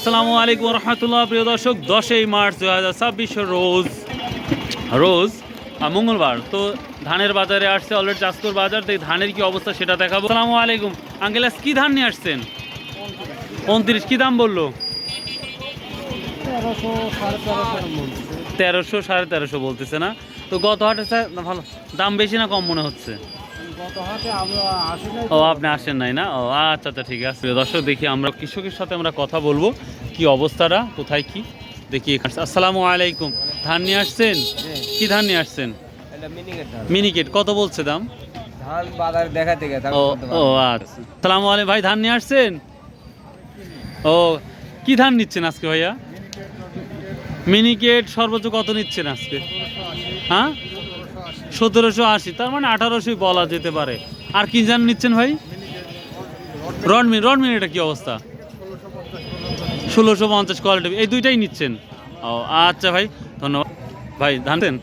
আসসালামু আলাইকুম রহমতুল্লাহ। প্রিয় দর্শক, 10ই মার্চ 2026 রোজ মঙ্গলবার। তো ধানের বাজারে আসছে অলরেডি চাষকর বাজার। তো ধানের কি অবস্থা সেটা দেখাবো। আসসালামু আলাইকুম আঙ্কেল, কি ধান নিয়ে আসছেন? 29। কি দাম বললো? 1300 1350 বলতেছে না? তো গত হাটে ভালো দাম বেশি না কম মনে হচ্ছে? ও, আপনি আসেন নাই না? ও আচ্ছা আচ্ছা, ঠিক আছে। দর্শক, দেখি আমরা কৃষকের সাথে আমরা কথা বলবো, কি অবস্থাটা, কোথায় কি দেখি। আসসালামু আলাইকুম, ধান নিয়ে আসছেন? কি ধান নিয়ে আসছেন? মিনিকেট। কত বলছে দাম? ও ও আচ্ছা। আসসালামু আলাইকুম ভাই, ধান নিয়ে আসছেন? ও, কি ধান নিচ্ছেন আজকে ভাইয়া? মিনিকেট সর্বোচ্চ কত নিচ্ছেন আজকে? হ্যাঁ, 1780। তার মানে 1800 বলা যেতে পারে। আর কি ধান নিচ্ছেন ভাই? রডমিন। এটা কি অবস্থা? 1650 কোয়ালিটি, এই দুইটাই নিচ্ছেন? ও আচ্ছা ভাই, ধন্যবাদ। ভাই ধান দেন?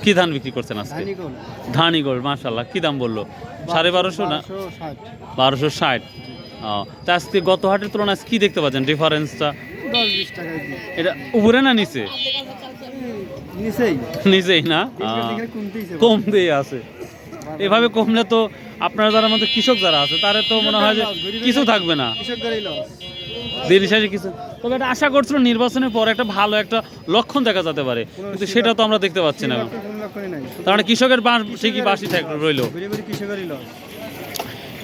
কি ধান বিক্রি করছেন আজকে? ধানি গোল্ড, মাশাআল্লাহ। কি দাম বললো? 1250 না 1260? ও, তা আজকে গত হাটের তুলনায় কি দেখতে পাচ্ছেন ডিফারেন্সটা? 10-20 টাকা। এটা উপরে না নিচে? নিচেই না, কমতেই আছে। এভাবে কমলে তো আপনারা যারা আমাদের কৃষক যারা আছে তারা তো মনে হয় যে কিছু থাকবে না, দিন শেষে কিছু। তবে এটা আশা করছিল নির্বাচনের পর একটা ভালো একটা লক্ষণ দেখা যেতে পারে, কিন্তু সেটা তো আমরা দেখতে পাচ্ছি না। তার মানে কৃষকের বাস ঠিকই বাসি রইল।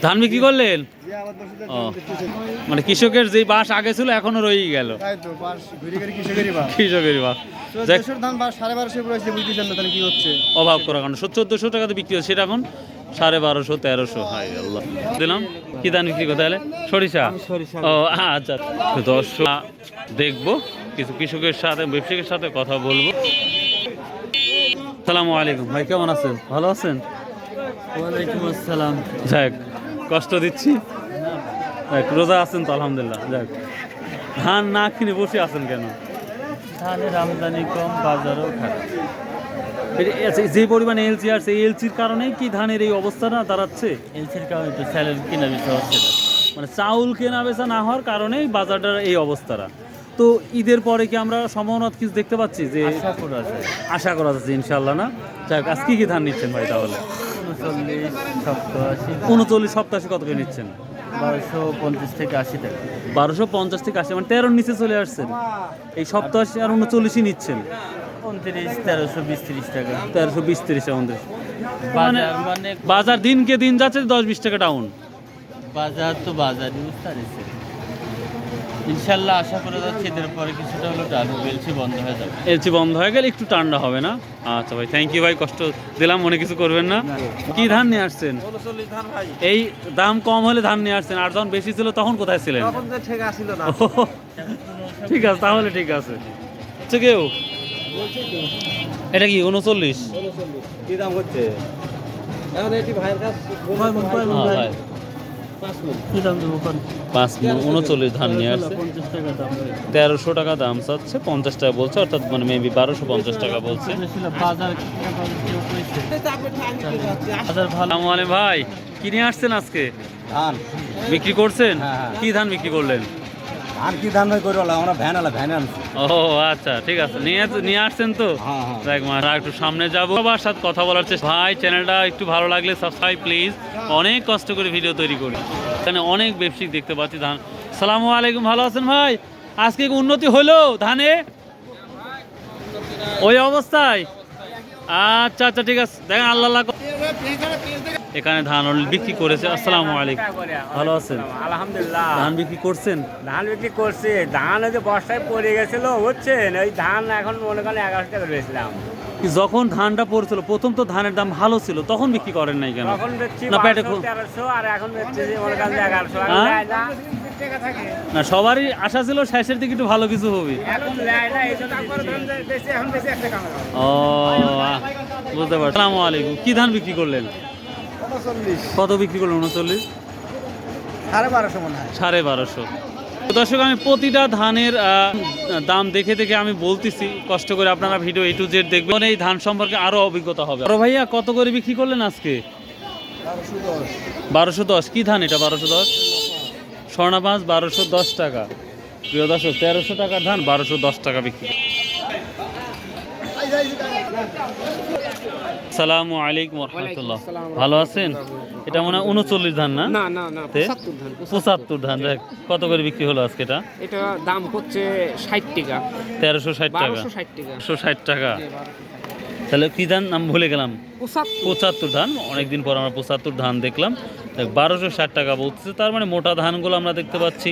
ধান বিক্রি করলেন? মানে কৃষকের যে বাস আগে ছিল এখনো রয়েই গেল। কৃষকেরই বাস অভাব করার কারণে 1400 টাকাতে বিক্রি হচ্ছে, সেটা এখন 1250 1300। হাই আল্লাহ, দিলাম। কি ধান বিক্রি করতে হলে? সরিষা। ও আচ্ছা, দর্শক দেখবো কিছু কৃষকের সাথে, ব্যবসায়ীর সাথে কথা বলবো। আসসালামু আলাইকুম ভাই, কেমন আছেন? ভালো আছেন? ওয়ালাইকুম আসসালাম। যাক, কষ্ট দিচ্ছি। রোজা আছেন তো? আলহামদুলিল্লাহ। যাক, ধান না কিনে বসে আছেন কেন? ধানের আমদানি কম, বাজারও খারাপ। যে পরিমাণে এলচি আসছে, এই এলচির কারণেই কি ধানের এই অবস্থাটা দাঁড়াচ্ছে? এলসির কারণে তো স্যালের কেনা বেচা হচ্ছে না। মানে চাউল কেনা বেচা না হওয়ার কারণেই বাজারটার এই অবস্থাটা। তো ঈদের পরে কি আমরা সম্ভাবনা কিছু দেখতে পাচ্ছি? যে আশা করা যাচ্ছে ইনশাল্লাহ না? যাক, আজকে কি ধান নিচ্ছেন ভাই তাহলে? 39 87 কত করে নিচ্ছেন? 1250 থেকে 80 টাকা। 1250 থেকে 80, মানে 13 নিচে চলে আসছেন। এই 87 আর 39ই নিচ্ছেন। 29 1320 30 টাকা। 1320 30 29। মানে বাজার দিনকে দিন যাচ্ছে 10-20 টাকা ডাউন। বাজার তো বাজারই উস্তারিছে। ইনশাল্লাহ আশা করা যাচ্ছে এদের পরে কিছুটা হলো ডালু এলসি বন্ধ হয়ে যাবে। এলসি বন্ধ হয়ে গেলে একটু ঠান্ডা হবে না? আচ্ছা ভাই, থ্যাংক ইউ ভাই, কষ্ট দিলাম, মনে কিছু করবেন না। কি ধান নিয়ে আসছেন? এই দাম কম হলে ধান নিয়ে আসছেন, আর যখন বেশি ছিল তখন কোথায় ছিলেন? ঠিক আছে, তাহলে ঠিক আছে। কেউ এটা কি 39? কি দাম হচ্ছে এখন এটি ভাইয়ের কাছে? 5 মণ 39 ধান নিয়ে আসছে। 1300 টাকা দাম চাচ্ছে, 50 টাকা বলছে, অর্থাৎ মানে মেবি 1250 টাকা বলছে। আসসালামু আলাইকুম ভাই, কি নিয়ে আসছেন আজকে? ধান বিক্রি করছেন? হ্যাঁ। কি ধান বিক্রি করলেন? আর কি ধান ভাই করে আমরা ভ্যান আনছি। ও আচ্ছা, ঠিক আছে, নিয়ে আসছেন তো? হ্যাঁ। আমরা একটু সামনে যাবো, সবার সাথে কথা বলার চেষ্টা। ভাই, চ্যানেলটা একটু ভালো লাগলে সাবস্ক্রাইব প্লিজ। অনেক কষ্ট করে ভিডিও তৈরি করি, এখানে অনেক ব্যবসায়িক দেখতে পাচ্ছি ধান। সালামু আলাইকুম, ভালো আছেন ভাই? আজকে কি উন্নতি হলো ধানে ওই অবস্থায়? আচ্ছা আচ্ছা, ঠিক আছে, দেখেন আল্লাহ। এখানে ধান বিক্রি করেছে। আসসালামু আলাইকুম, ভালো আছেন? আলহামদুলিল্লাহ। ধান বিক্রি করছেন? ধান বিক্রি করছি। ধান ওই যে বর্ষায় পড়ে গেছিল, বুঝছেন? ওই ধান এখন মনে করেন 1100 টাকা বেচলাম। যখন ধানটা পড়ছিল প্রথম, তো ধানের দাম ভালো ছিল, তখন বিক্রি করেন নাই কেন? তখন বেচছি না পেটে 1300, আর এখন বেচছি মনে করেন 1100 না, সবারই আশা ছিল শেষের দিকে একটু ভালো কিছু হবে। ও, বুঝতে পারছি। আসসালামু আলাইকুম, কি ধান বিক্রি করলেন? 39। কত বিক্রি করলেন? 39? 1250 মনে হয়। 1250। দর্শক, আমি প্রতিটা ধানের দাম দেখে দেখে আমি বলতেছি, কষ্ট করে আপনারা ভিডিও A to Z দেখবেন, এই ধান সম্পর্কে আরো অভিজ্ঞতা হবে। আরো ভাইয়া, কত করে বিক্রি করলেন আজকে? 1210। 1210। কি ধান এটা? 1210 স্বর্ণা 5, 1210 টাকা। প্রিয় দর্শক 1300 টাকার ধান 1210 টাকা বিক্রি। আসসালামু আলাইকুম রহমতুল্লাহ, ভালো আছেন? এটা মনে হয় 39 ধান না? না না না, তে? 75 75 ধান। ধান। দেখ কত করে বিক্রি হলো আজকে এটা? এটা দাম হচ্ছে 60 টাকা, 1360 টাকা, 1260 টাকা। 160 টাকা। তাহলে কি ধান নাম ভুলে গেলাম? 75 75 ধান। অনেকদিন পর আমরা 75 ধান দেখলাম। 1260 টাকা বলতেছে। তার মানে মোটা ধানগুলো আমরা দেখতে পাচ্ছি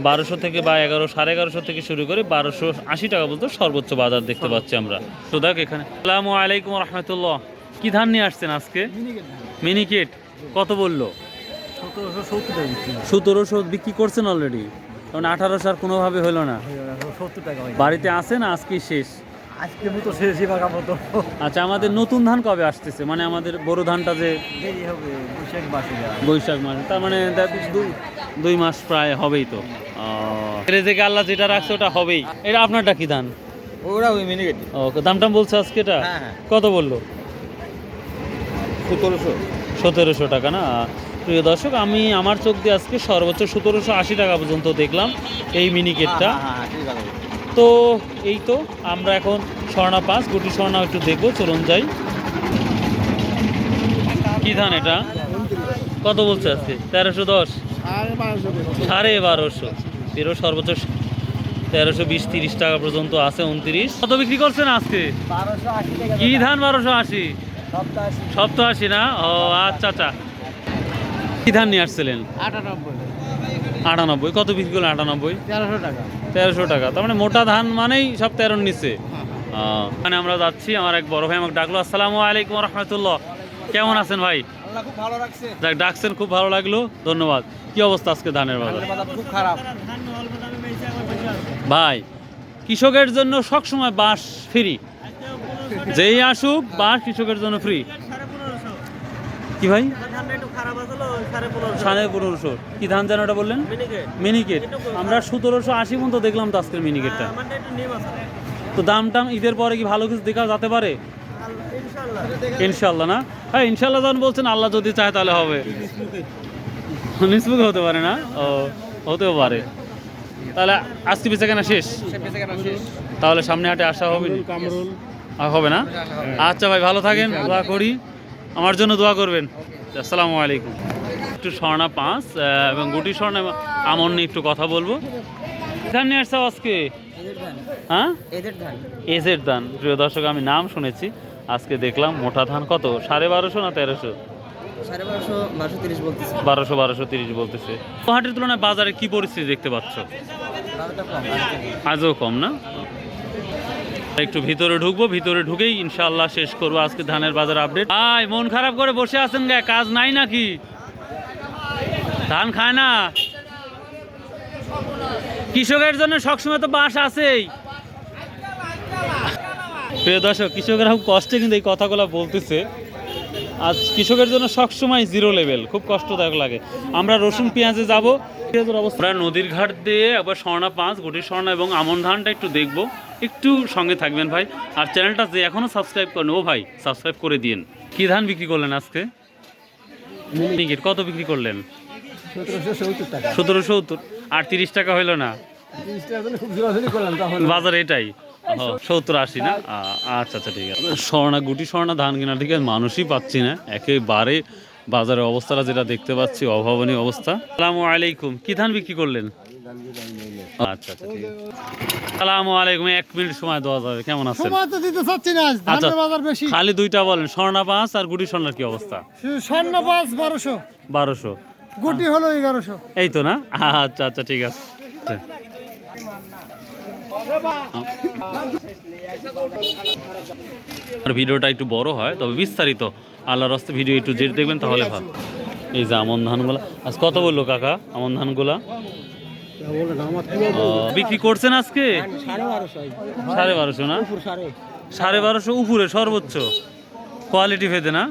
1200 থেকে বা 1100 থেকে শুরু করে 1280 টাকা পর্যন্ত সর্বোচ্চ বাজার দেখতে পাচ্ছি আমরা। তো দেখ এখানে। আসসালামু আলাইকুম রহমতুল্লাহ, কি ধান নিয়ে আসছেন আজকে? মিনিকেট। কত বললো? 1700 বিক্রি করছেন অলরেডি, কারণ 1800 আর কোনোভাবে হলো না। 70 টাকা হয়। বাড়িতে আছে না আজকে শেষ? আজকে মতো শেষই বাগা মতো আচ্ছা, আমাদের নতুন ধান কবে আসতেছে? মানে আমাদের বড় ধানটা যে দেরি হবে বৈশাখ মাসে যা। বৈশাখ মাসে, তার মানে দুই মাস প্রায় হবেই তো। রেজেকে আল্লাহ যেটা রাখছে ওটা হবেই। এটা আপনারটা কি ধান? ওরা ওই মিনিকেট ও, দাম টাম বলছে আজকে এটা? হ্যাঁ, হ্যাঁ। কত বললো? 1700। 1700 টাকা না? প্রিয় দর্শক, আমি আমার চোখ দিয়ে আজকে সর্বোচ্চ 1780 টাকা পর্যন্ত দেখলাম এই মিনিকেটটা। হ্যাঁ, ঠিক আছে। তো এই তো আমরা এখন স্বর্ণা 5 গুটি স্বর্ণা একটু দেখবো, চলুন যাই। কি ধান এটা? কত বলছে আজকে? 1310, 1250। এরও সর্বোচ্চ 1320-30 টাকা পর্যন্ত আছে। 29 কত বিক্রি করছেন আজকে? 1280 টাকা। কি ধান 1280? 87 87 না? ও আচ্ছা আচ্ছা। কি ধান নিয়ে আসছিলেন? 98 98। কত বিক্রি করলেন? 98, 1300 টাকা। 1300 টাকা। তার মানে মোটা ধান মানেই সব 13 নিচে। মানে আমরা যাচ্ছি, আমার এক বড় ভাই আমাকে ডাকলো। আসসালামু আলাইকুম রহমতুল্লাহ, কেমন আছেন ভাই? আল্লাহ খুব ভালো রাখছে। যাক, ডাকছেন, খুব ভালো লাগলো, ধন্যবাদ। কি অবস্থা আজকে ধানের বাজার? বাজার খুব খারাপ। ভাই, কৃষকের জন্য সবসময় বাঁশ ফ্রি, যেই আসুক বাঁশ কৃষকের জন্য ফ্রি। কি ভাই? 1550। কি ধান যেন ওটা বললেন? মিনিকেট। আমরা 1780 পর্যন্ত দেখলাম তো আজকের মিনিকেটটা। তো দাম টাম ঈদের পরে কি ভালো কিছু দেখা যেতে পারে? ইনশাল্লাহ না? হ্যাঁ, ইনশাল্লাহ যখন বলছেন, আল্লাহ যদি চায় তাহলে হবে। নিসবুক হতে পারে না? ও, হতেও পারে। তাহলে আজকে বেচাকেনা শেষ? তাহলে সামনে হাটে আসা হবে না? হবে না? আচ্ছা ভাই, ভালো থাকেন, দোয়া করি, আমার জন্য দোয়া করবেন। আসসালামু আলাইকুম। একটু স্বর্ণা 5 এবং গুটি স্বর্ণা আমন নিয়ে একটু কথা বলবো। ধান নিয়ে আসছো আজকে? হ্যাঁ, এদের ধান এজের ধান। প্রিয় দর্শক, আমি নাম শুনেছি, আজকে দেখলাম মোটা ধান কত 1250 না 1300? 1250 1230 বলতেছে। 1230 বলতেছে। হাটের তুলনায় বাজারে কি পরিস্থিতি দেখতে পাচ্ছ? দামটা কম। আজও কম না? একটু ভিতরে ঢুকবো, ভিতরে ঢুকেই ইনশাআল্লাহ শেষ করবো আজকে ধানের বাজার আপডেট। আয়, মন খারাপ করে বসে আছেন গে? কাজ নাই নাকি? ধান খায় না? কৃষকের জন্য সবসময় তো বাঁশ আছেই। প্রিয় দর্শক, কৃষকেরা খুব কষ্টে কিন্তু এই কথাগুলো বলতেছে। আজ কৃষকের জন্য সবসময় জিরো লেভেল, খুব কষ্টদায়ক লাগে। আমরা রসুন পেঁয়াজে যাবো, পেঁয়াজের অবস্থা। আমরা নদীর ঘাট দিয়ে আবার স্বর্ণা 5 গুটি স্বর্ণা এবং আমন ধানটা একটু দেখবো। একটু সঙ্গে থাকবেন ভাই, আর চ্যানেলটা যে এখনো সাবস্ক্রাইব করেন, ও ভাই সাবস্ক্রাইব করে দিন। কি ধান বিক্রি করলেন আজকে? মিনিকেট কত বিক্রি করলেন? 1770 টাকা। 1770। আর 30 টাকা হইলো না? 30 টাকা জন্য খুব জোরাজোরি করলাম তখন। বাজার এটাই 70-80 না? আচ্ছা আচ্ছা, ঠিক আছে। স্বর্ণা গুটি স্বর্ণা ধান কেনার দিকে মানুষই পাচ্ছি না একেবারে। বাজারের অবস্থাটা যেটা দেখতে পাচ্ছি, অভাবনীয় অবস্থা। আসসালামু আলাইকুম, কি ধান বিক্রি করলেন? আচ্ছা আচ্ছা, ঠিক আছে। আসসালামু আলাইকুম, 1 মিনিট সময় দেওয়া যাবে? কেমন আছেন? সময় তো দিতে চাচ্ছি না, আচ্ছা, ধানের বাজার বেশি। খালি দুইটা বলেন, স্বর্ণা 5 আর গুটি স্বর্ণার কি অবস্থা? স্বর্ণ 5 1200, 1200। গুটি হলো 1100। এই তো না? আচ্ছা আচ্ছা, ঠিক আছে। আর ভিডিওটা একটু বড় হয়, তবে বিস্তারিত আল্লাহর রাস্তায় ভিডিও একটু জেট দেখবেন তাহলে ভালো। এই যে আমন ধানগুলা আজ কত বললো কাকা? আমন ধানগুলা বিক্রি করছেন আজকে 1250 না? 1250 উপরে সর্বোচ্চ কোয়ালিটি ভেদে না?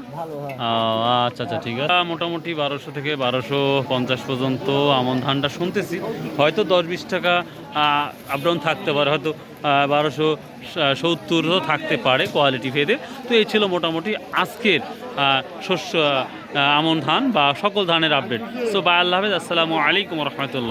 আচ্ছা আচ্ছা, ঠিক আছে। মোটামুটি 1200 থেকে 1250 পর্যন্ত আমন ধানটা শুনতেছি। হয়তো 10-20 টাকা আপ ডাউন থাকতে পারে, হয়তো 1270 থাকতে পারে কোয়ালিটি ভেদে। তো এই ছিল মোটামুটি আজকের শস্য আমন ধান বা সকল ধানের আপডেট। সো বাই, আল্লাহ হাফেজ, আসসালামু আলাইকুম রহমতুল্লাহ।